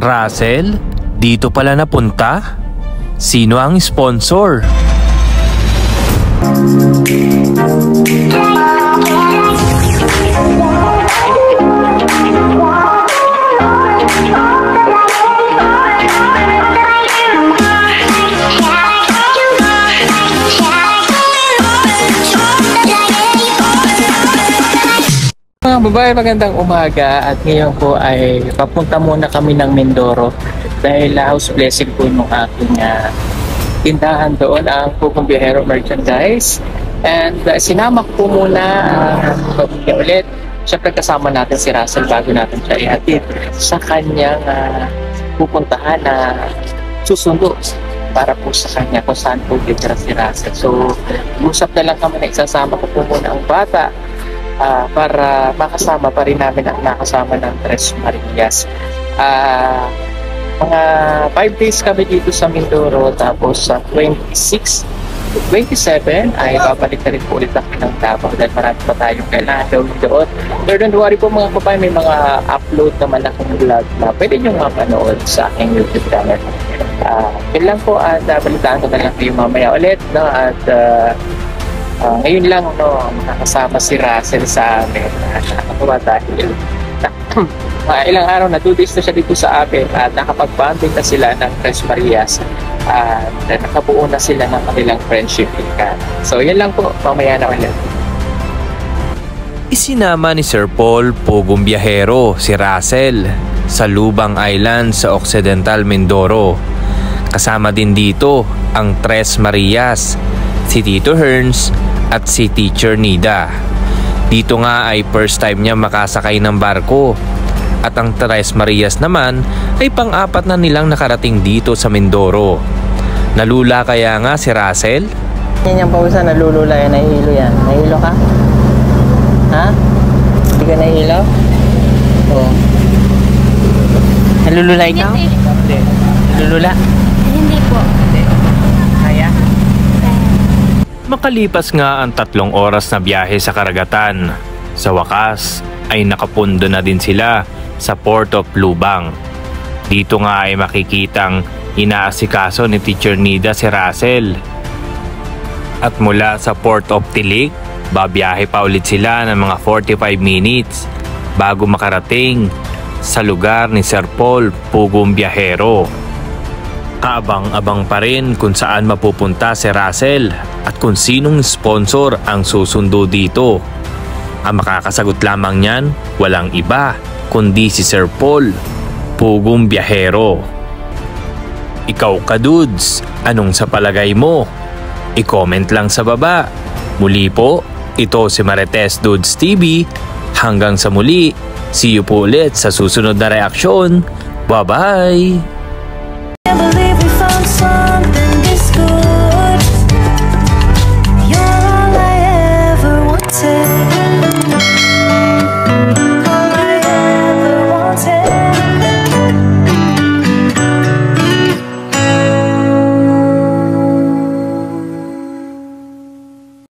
Russell, dito pala napunta? Sino ang sponsor? Mga babae, magandang umaga at ngayon po ay papunta muna kami ng Mindoro dahil house blessing po nung aking tindahan doon ang Pugong Biyahero merchandise and sinama ko po muna ulit. Siyempre kasama natin si Russell bago natin siya ihatid sa kanyang pupuntahan na susundo para po sa kanya kung saan po titira si Russell. So usap na lang kami na isasama ko po muna ang bata para makasama pa rin namin ang nakasama ng Tres Marias. Mga 5 days kami dito sa Mindoro, tapos sa 26 to 27 ay babalik na rin po ulit kami ng Davao dahil marami pa tayong kailangan gawin doon. Pero don't worry po mga babae, may mga upload naman akong vlog na pwede nyo mapanood sa aking YouTube channel. Yun lang po at balitaan ko na lang kayo mamaya ulit, no? At ngayon lang nakasama si Russell sa amin. Nakakatawa dahil ilang araw na 2 days na siya dito sa amin at nakapag-bonding na sila ng Tres Marias at nakabuo na sila ng kanilang friendship. So yun lang po, mamaya na ulit. Isinama ni Sir Paul Pugong Biyahero si Russell sa Lubang Island sa Occidental Mindoro. Kasama din dito ang Tres Marias, si Tito Herns at si Teacher Nida. Dito nga ay first time niya makasakay ng barko at ang Tres Marias naman ay pang-apat na nilang nakarating dito sa Mindoro. Nalula kaya nga si Russell? Yan yung pausa, nalulula yan, nahihilo yan. Nahihilo ka? Ha? Hindi ka nahihilo? Oo. Nalulula ikaw? Hindi. Nalulula? Hindi po. Kaya? Makalipas nga ang 3 oras na biyahe sa karagatan, sa wakas ay nakapundo na din sila sa Port of Lubang. Dito nga ay makikitang inaasikaso ni Teacher Nida si Russell. At mula sa Port of Tilik, babiyahe pa ulit sila ng mga 45 minutes bago makarating sa lugar ni Sir Paul Pugong Biyahero. Kaabang-abang pa rin kung saan mapupunta si Russell at kung sinong sponsor ang susundo dito. Ang makakasagot lamang niyan, walang iba kundi si Sir Paul Pugong Biyahero. Ikaw ka dudes, anong sa palagay mo? I-comment lang sa baba. Muli po, ito si Marites Dudes TV. Hanggang sa muli, see you po ulit sa susunod na reaksyon. Bye-bye!